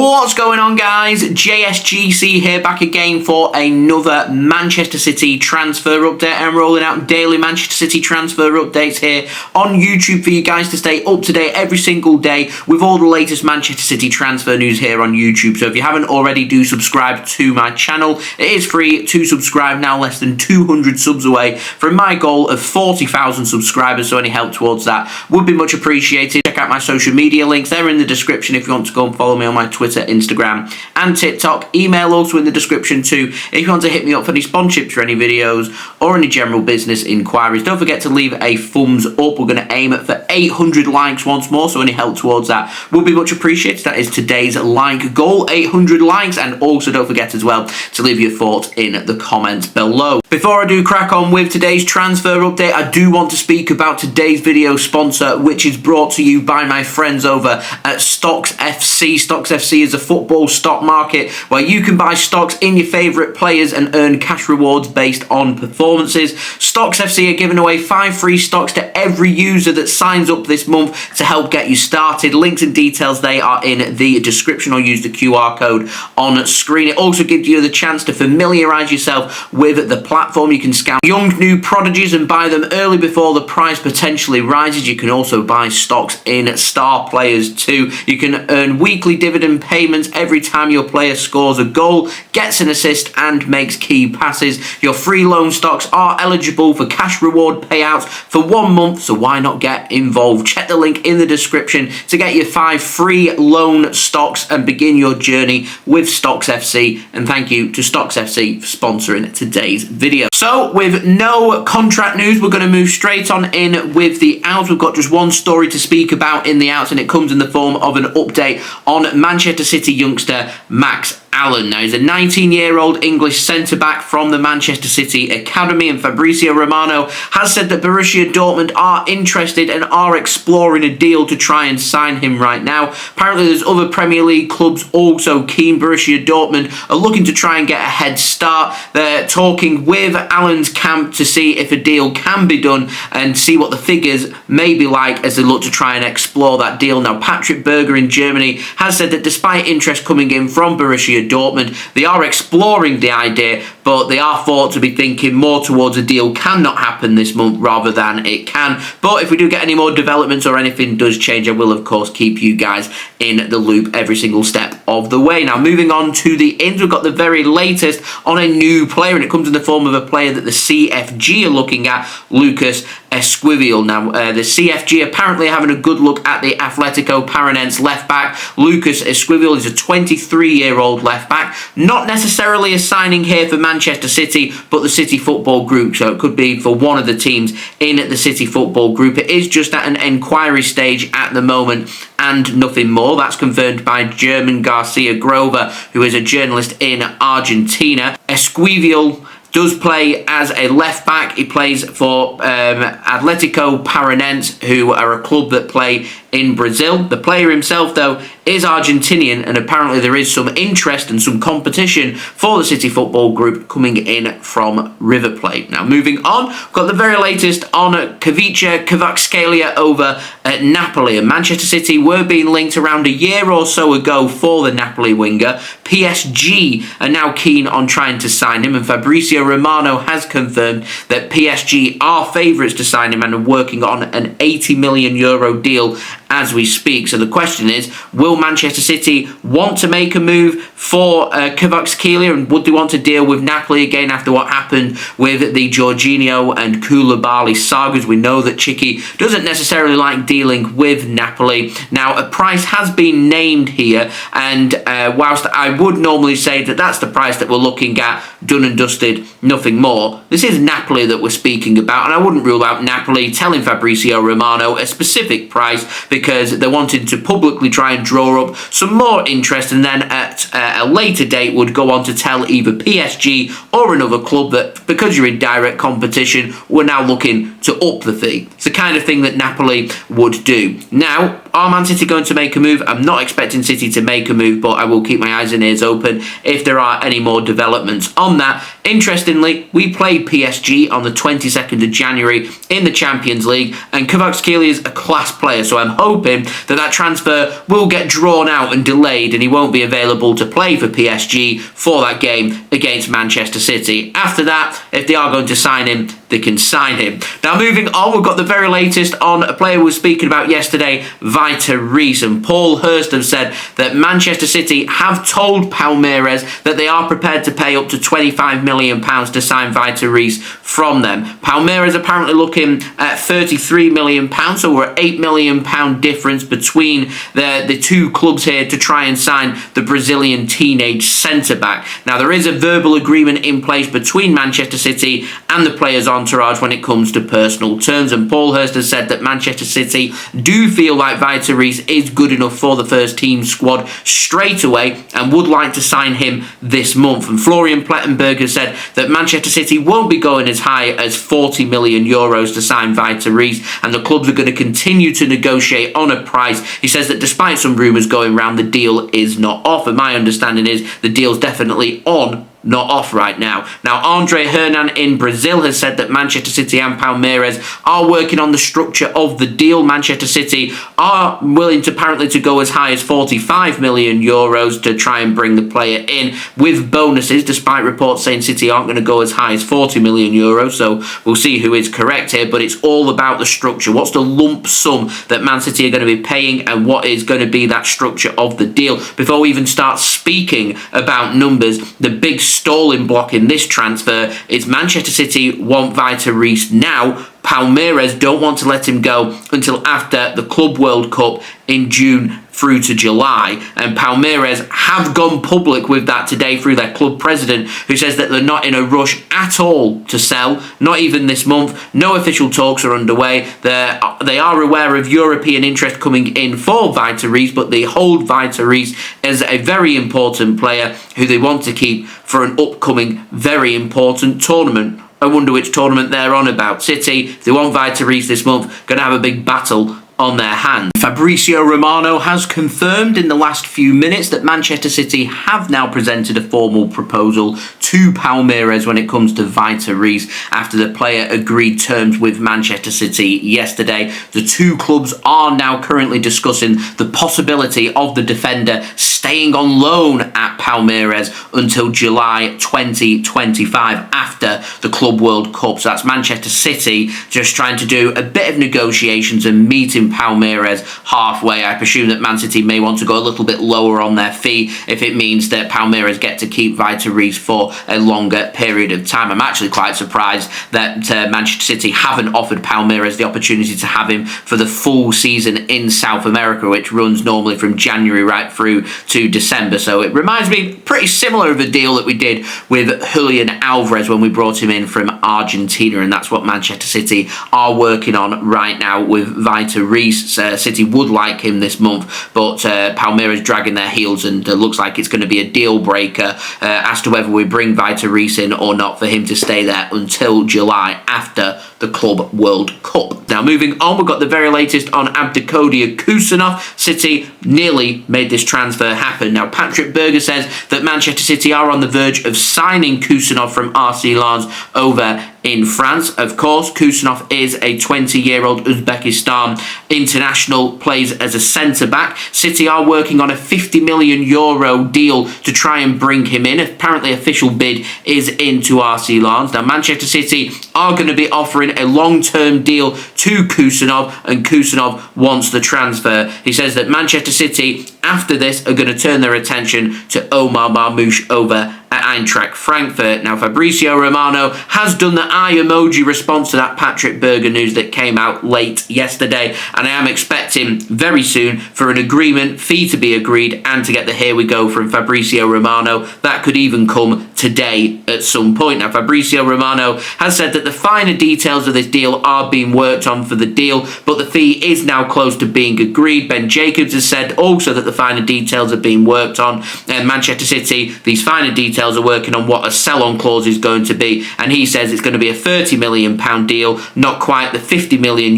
What's going on, guys? JSGC here, back again for another Manchester City transfer update. I'm rolling out daily Manchester City transfer updates here on YouTube for you guys to stay up to date every single day with all the latest Manchester City transfer news here on YouTube. So if you haven't already, do subscribe to my channel. It is free to subscribe, now less than 200 subs away from my goal of 40,000 subscribers, so any help towards that would be much appreciated. Check out my social media links, they're in the description if you want to go and follow me on my Twitter, Instagram and TikTok. Email also in the description too if you want to hit me up for any sponsorships for any videos or any general business inquiries. Don't forget to leave a thumbs up. We're going to aim for 800 likes once more, so any help towards that would be much appreciated. That is today's like goal, 800 likes, and also don't forget as well to leave your thoughts in the comments below. Before I do crack on with today's transfer update, I do want to speak about today's video sponsor, which is brought to you by my friends over at Stocks FC. Stocks FC is a football stock market where you can buy stocks in your favourite players and earn cash rewards based on performances. Stocks FC are giving away 5 free stocks to every user that signs up this month to help get you started. Links and details, they are in the description, or use the QR code on screen. It also gives you the chance to familiarise yourself with the platform. You can scout young new prodigies and buy them early before the price potentially rises. You can also buy stocks in star players too. You can earn weekly dividend payments every time your player scores a goal, gets an assist and makes key passes. Your free loan stocks are eligible for cash reward payouts for 1 month, so why not get involved? Check the link in the description to get your 5 free loan stocks and begin your journey with Stocks FC. And thank you to Stocks FC for sponsoring today's video. So with no contract news, we're going to move straight on in with the outs. We've got just one story to speak about in the outs, and it comes in the form of an update on Manchester City youngster Max Alleyne. Now, he's a 19-year-old English centre-back from the Manchester City Academy, and Fabrizio Romano has said that Borussia Dortmund are interested and are exploring a deal to try and sign him right now. Apparently, there's other Premier League clubs also keen. Borussia Dortmund are looking to try and get a head start. They're talking with Allen's camp to see if a deal can be done and see what the figures may be like as they look to try and explore that deal. Now, Patrick Berger in Germany has said that despite interest coming in from Borussia Dortmund, they are exploring the idea, but they are thought to be thinking more towards a deal cannot happen this month rather than it can. But if we do get any more developments or anything does change, I will of course keep you guys in the loop every single step of the way. Now, moving on to the ins, we've got the very latest on a new player, and it comes in the form of a player that the CFG are looking at, Lucas Esquivel. Now, the CFG apparently having a good look at the Athletico Paranaense left back. Lucas Esquivel is a 23-year-old left back. Not necessarily a signing here for Manchester City, but the City Football Group, so it could be for one of the teams in the City Football Group. It is just at an enquiry stage at the moment and nothing more. That's confirmed by German Garcia Grova, who is a journalist in Argentina. Esquivel does play as a left back. He plays for Athletico Paranaense, who are a club that play in Brazil. The player himself, though, is Argentinian, and apparently there is some interest and some competition for the City Football Group coming in from River Plate. Now, moving on, we've got the very latest on Khvicha Kvaratskhelia over at Napoli. And Manchester City were being linked around a year or so ago for the Napoli winger. PSG are now keen on trying to sign him, and Fabrizio Romano has confirmed that PSG are favourites to sign him and are working on an €80 million deal as we speak. So the question is, will Manchester City want to make a move for Kvaratskhelia, and would they want to deal with Napoli again after what happened with the Jorginho and Koulibaly sagas? We know that Chicky doesn't necessarily like dealing with Napoli. Now, a price has been named here, and whilst I would normally say that that's the price that we're looking at, done and dusted, nothing more, this is Napoli that we're speaking about, and I wouldn't rule out Napoli telling Fabrizio Romano a specific price, because they're wanting to publicly try and draw up some more interest, and then at a later date would go on to tell either PSG or another club that because you're in direct competition, we're now looking to up the fee. It's the kind of thing that Napoli would do. Now, Are Man City going to make a move? I'm not expecting City to make a move, but I will keep my eyes and ears open if there are any more developments on that. Interestingly, we played PSG on the 22nd of January in the Champions League, and Kvaratskhelia is a class player, so I'm hoping that transfer will get drawn out and delayed, and he won't be available to play for PSG for that game against Manchester City. After that, if they are going to sign him, they can sign him. Now, moving on, we've got the very latest on a player we were speaking about yesterday, Vitor Reis, and Paul Hurst have said that Manchester City have told Palmeiras that they are prepared to pay up to £25 million to sign Vitor Reis from them. Palmeiras apparently looking at £33 million, so we're £8 million difference between the two clubs here to try and sign the Brazilian teenage centre-back. Now, there is a verbal agreement in place between Manchester City and the players' entourage when it comes to personal terms, and Paul Hurst has said that Manchester City do feel like Vitor Reis is good enough for the first team squad straight away and would like to sign him this month. And Florian Plettenberg has said that Manchester City won't be going as high as €40 million to sign Vitor Reis, and the clubs are going to continue to negotiate on a price. He says that despite some rumours going around, the deal is not off, and my understanding is the deal's definitely on, not off right now. Now, Andre Hernan in Brazil has said that Manchester City and Palmeiras are working on the structure of the deal. Manchester City are willing to apparently to go as high as €45 million to try and bring the player in with bonuses, despite reports saying City aren't going to go as high as €40 million. So we'll see who is correct here, but it's all about the structure. What's the lump sum that Man City are going to be paying, and what is going to be that structure of the deal? Before we even start speaking about numbers, the big stalling block in this transfer is Manchester City want Vitor Reis now. Palmeiras don't want to let him go until after the Club World Cup in June through to July, and Palmeiras have gone public with that today through their club president, who says that they're not in a rush at all to sell, not even this month. No official talks are underway. They are aware of European interest coming in for Vitor Reis, but they hold Vitor Reis as a very important player who they want to keep for an upcoming very important tournament. I wonder which tournament they're on about. City, if they want Vitor Reis this month, going to have a big battle on their hands. Fabrizio Romano has confirmed in the last few minutes that Manchester City have now presented a formal proposal to Palmeiras when it comes to Vitor Reis after the player agreed terms with Manchester City yesterday. The two clubs are now currently discussing the possibility of the defender staying on loan at Palmeiras until July 2025 after the Club World Cup. So that's Manchester City just trying to do a bit of negotiations and meeting Palmeiras halfway. I presume that Man City may want to go a little bit lower on their fee if it means that Palmeiras get to keep Vitor Reis for a longer period of time. I'm actually quite surprised that Manchester City haven't offered Palmeiras the opportunity to have him for the full season in South America, which runs normally from January right through to December. So it reminds me pretty similar of a deal that we did with Julian Alvarez when we brought him in from Argentina, and that's what Manchester City are working on right now with Vitor Reis. City would like him this month, but Palmeiras dragging their heels, and looks like it's going to be a deal breaker as to whether we bring Vitor Reis in or not for him to stay there until July after the Club World Cup. Now, moving on, we've got the very latest on Abdukodir Khusanov. City nearly made this transfer happen. Now, Patrick Berger says that Manchester City are on the verge of signing Khusanov from RC Lens over in France. Of course, Khusanov is a 20-year-old Uzbekistan international, plays as a centre-back. City are working on a €50 million deal to try and bring him in. Apparently, official bid is into RC Lens. Now, Manchester City are going to be offering a long-term deal to Khusanov, and Khusanov wants the transfer. He says that Manchester City, after this, are going to turn their attention to Omar Marmoush over at Eintracht Frankfurt. Now, Fabrizio Romano has done the eye emoji response to that Patrick Berger news that came out late yesterday, and I am expecting very soon for an agreement, fee to be agreed, and to get the here we go from Fabrizio Romano. That could even come today at some point. Now, Fabrizio Romano has said that the finer details of this deal are being worked on for the deal, but the fee is now close to being agreed. Ben Jacobs has said also that the finer details are being worked on, and Manchester City, these finer details are working on what a sell-on clause is going to be, and he says it's going to be a £30 million deal, not quite the €50 million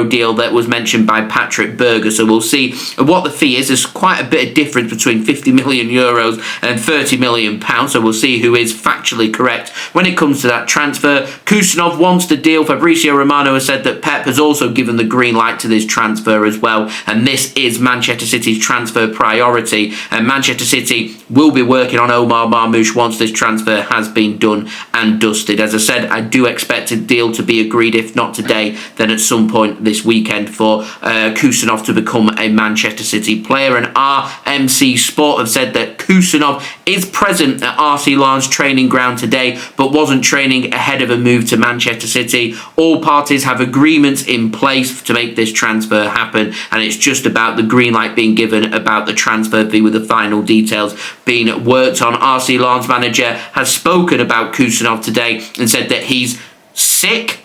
deal that was mentioned by Patrick Berger. So we'll see what the fee is. There's quite a bit of difference between €50 million and £30 million, so we'll see who is factually correct when it comes to that transfer. Khusanov wants the deal. Fabrizio Romano has said that Pep has also given the green light to this transfer as well, and this is Manchester City's transfer priority, and Manchester City will be working on Omar Marmoush once this transfer has been done and dusted. As I said, I do expect a deal to be agreed, if not today, then at some point this weekend for Khusanov to become a Manchester City player. And RMC Sport have said that Khusanov is present at RC Lens training ground today, but wasn't training ahead of a move to Manchester City. All parties have agreements in place to make this transfer happen, and it's just about the green light being given about the transfer fee, with the final details being worked on. RC Lens manager has spoken about Khusanov today and said that he's sick.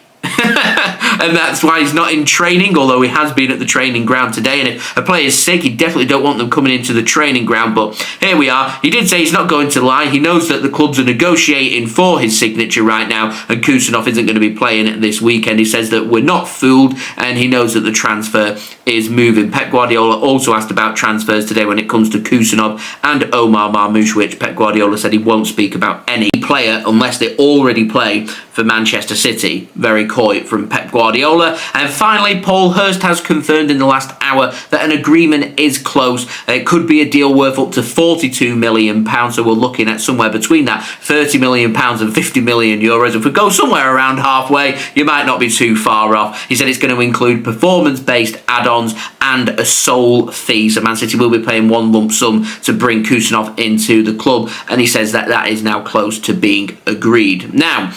And that's why he's not in training, although he has been at the training ground today. And if a player is sick, he definitely don't want them coming into the training ground. But here we are. He did say he's not going to lie. He knows that the clubs are negotiating for his signature right now, and Khusanov isn't going to be playing this weekend. He says that we're not fooled, and he knows that the transfer is moving. Pep Guardiola also asked about transfers today when it comes to Khusanov and Omar Marmoush, which Pep Guardiola said he won't speak about any player unless they already play for Manchester City. Very coy from Pep Guardiola. And finally, Paul Hurst has confirmed in the last hour that an agreement is close. It could be a deal worth up to £42 million, so we're looking at somewhere between that £30 million and €50 million. If we go somewhere around halfway, you might not be too far off. He said it's going to include performance-based add-ons and a sole fee, so Man City will be paying one lump sum to bring Khusanov into the club, and he says that that is now close to being agreed. Now,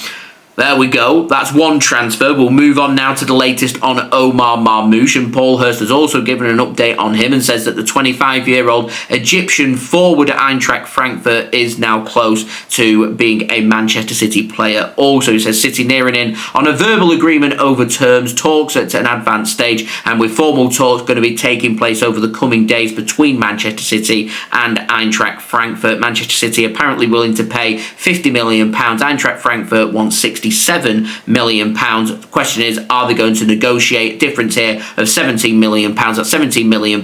there we go. That's one transfer. We'll move on now to the latest on Omar Marmoush, and Paul Hurst has also given an update on him and says that the 25-year-old Egyptian forward at Eintracht Frankfurt is now close to being a Manchester City player. Also, he says City nearing in on a verbal agreement over terms, talks at an advanced stage, and with formal talks going to be taking place over the coming days between Manchester City and Eintracht Frankfurt. Manchester City apparently willing to pay £50 million. Eintracht Frankfurt wants £67 million. The question is, are they going to negotiate? Difference here of £17 million. That £17 million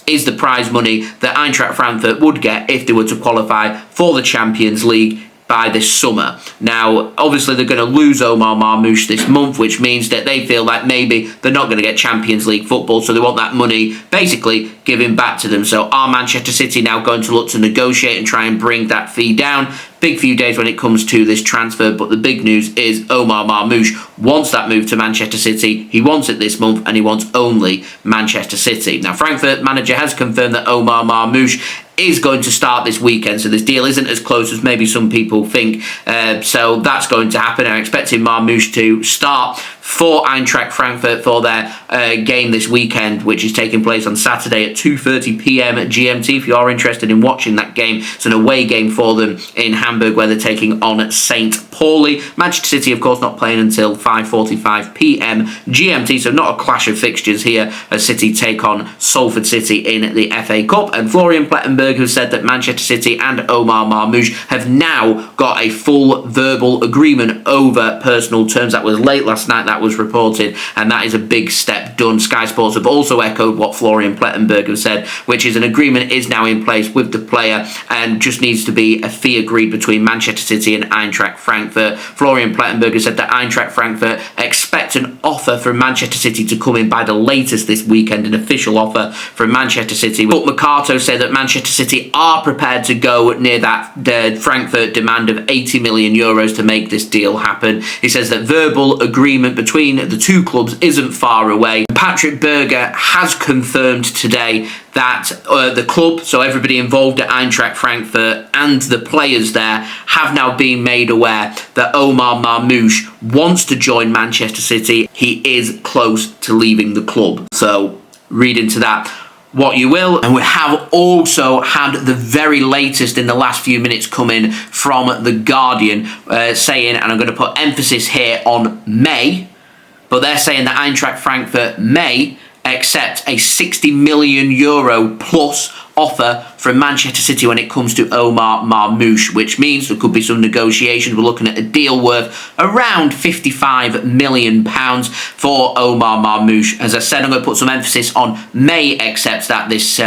is the prize money that Eintracht Frankfurt would get if they were to qualify for the Champions League by this summer. Now, obviously, they're going to lose Omar Marmoush this month, which means that they feel like maybe they're not going to get Champions League football, so they want that money basically given back to them. So are Manchester City now going to look to negotiate and try and bring that fee down? Big few days when it comes to this transfer, but the big news is Omar Marmoush wants that move to Manchester City. He wants it this month, and he wants only Manchester City. Now, Frankfurt manager has confirmed that Omar Marmoush is going to start this weekend, so this deal isn't as close as maybe some people think. So that's going to happen. I'm expecting Marmoush to start for Eintracht Frankfurt for their game this weekend, which is taking place on Saturday at 2:30 p.m. at GMT. If you are interested in watching that game, it's an away game for them in Hamburg, where they're taking on St. Pauli. Manchester City, of course, not playing until 5:45 p.m. GMT, so not a clash of fixtures here as City take on Salford City in the FA Cup. And Florian Plettenberg has said that Manchester City and Omar Marmoush have now got a full verbal agreement over personal terms. That was late last night, that was reported, and that is a big step done. Sky Sports have also echoed what Florian Plettenberg has said, which is an agreement is now in place with the player and just needs to be a fee agreed between Manchester City and Eintracht Frankfurt. Florian Plettenberg has said that Eintracht Frankfurt expect an offer from Manchester City to come in by the latest this weekend, an official offer from Manchester City. But Mercato said that Manchester City are prepared to go near that Frankfurt demand of €80 million to make this deal happen. He says that verbal agreement between the two clubs isn't far away. Patrick Berger has confirmed today that the club, so everybody involved at Eintracht Frankfurt and the players there, have now been made aware that Omar Marmoush wants to join Manchester City. He is close to leaving the club. So read into that what you will. And we have also had the very latest in the last few minutes coming from The Guardian saying, and I'm going to put emphasis here on may, but they're saying that Eintracht Frankfurt may accept a €60 million plus offer from Manchester City when it comes to Omar Marmoush, which means there could be some negotiations. We're looking at a deal worth around £55 million for Omar Marmoush. As I said, I'm going to put some emphasis on may accepts that. This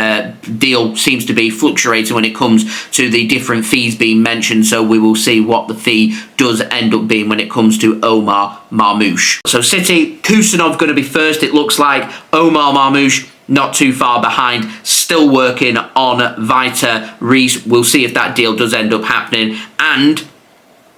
deal seems to be fluctuating when it comes to the different fees being mentioned, so we will see what the fee does end up being when it comes to Omar Marmoush. So City, Khusanov going to be first, it looks like. Omar Marmoush not too far behind, still working on Vitor Reis. We'll see if that deal does end up happening. And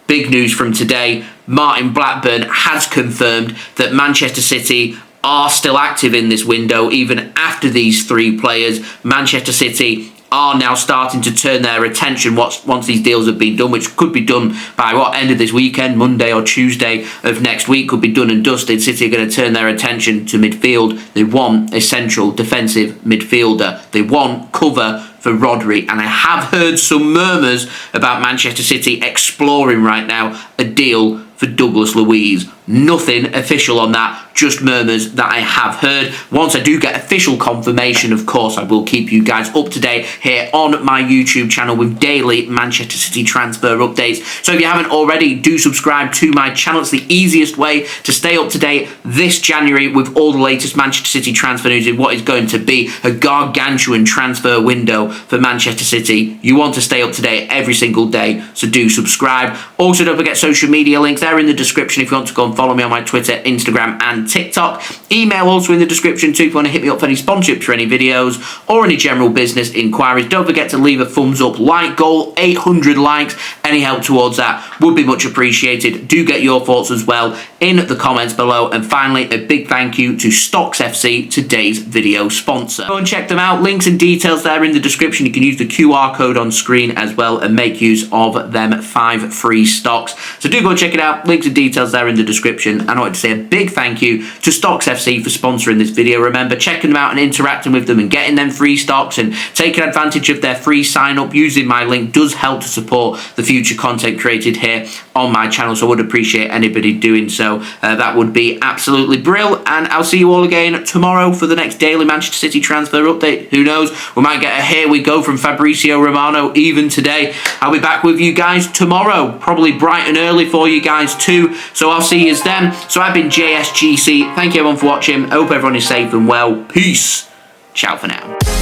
big news from today, Martin Blackburn has confirmed that Manchester City are still active in this window. Even after these three players, Manchester City are now starting to turn their attention once these deals have been done, which could be done by end of this weekend, Monday or Tuesday of next week, could be done and dusted. City are going to turn their attention to midfield. They want a central defensive midfielder. They want cover for Rodri, and I have heard some murmurs about Manchester City exploring right now a deal for Douglas Luiz. Nothing official on that, just murmurs that I have heard. Once I do get official confirmation, of course, I will keep you guys up to date here on my YouTube channel with daily Manchester City transfer updates. So if you haven't already, do subscribe to my channel. It's the easiest way to stay up to date this January with all the latest Manchester City transfer news in what is going to be a gargantuan transfer window for Manchester City. You want to stay up to date every single day, so do subscribe. Also, don't forget social media links. They're in the description if you want to go and follow me on my Twitter, Instagram and TikTok. Email also in the description too if you want to hit me up for any sponsorships for any videos or any general business inquiries. Don't forget to leave a thumbs up. Like goal, 800 likes. Any help towards that would be much appreciated. Do get your thoughts as well in the comments below. And finally, a big thank you to Stocks FC, today's video sponsor. Go and check them out. Links and details there in the description. You can use the QR code on screen as well and make use of them 5 free stocks. So do go and check it out. Links and details there in the description. And I want to say a big thank you to Stocks FC for sponsoring this video. Remember, checking them out and interacting with them and getting them free stocks and taking advantage of their free sign up using my link does help to support the future content created here on my channel. So I would appreciate anybody doing so. That would be absolutely brilliant. And I'll see you all again tomorrow for the next daily Manchester City transfer update. Who knows? We might get a here we go from Fabrizio Romano even today. I'll be back with you guys tomorrow, probably bright and early for you guys too. So I'll see you then. So I've been JSGC. Thank you everyone for watching. I hope everyone is safe and well. Peace. Ciao for now.